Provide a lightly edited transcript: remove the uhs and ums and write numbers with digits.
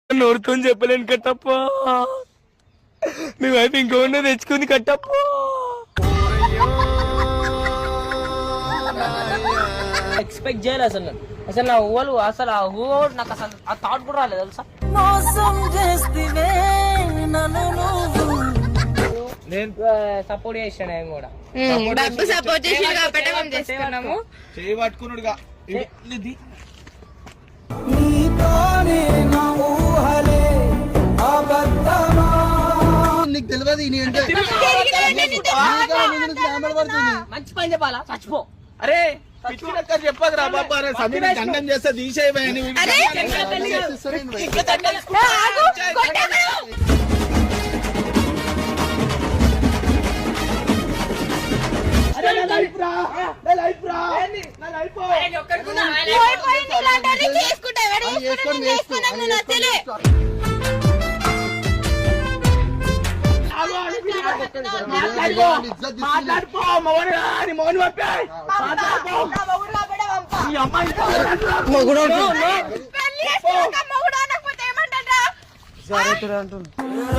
నోరుతో చెప్పలేను కట్టప్ప. మీ వైఫ్ ఇంకోనే తెచ్చుకుంది కట్టప్ప. ఎక్స్పెక్ట్ చేయలేదు అసలు. అసలు నా ఊహలు అసలు ఆ ఊహ నాకు అసలు ఆ థాట్ కూడా రాలేదు తెలుసా. నేను సపోర్ట్ చేసాను ఆయన కూడా. డబ్బు సపోర్ట్ చేసి కాబట్టి మేము చేసుకున్నాము. చేయి పట్టుకున్నాడుగా నీకు తెలియదు మంచి పని చెప్పాలా చచ్చిపో. అరే చెప్పదు రా బాబా దండం చేస్తే తీసేయని మాట్లాడుకో మౌని పంపాయి మొగుడు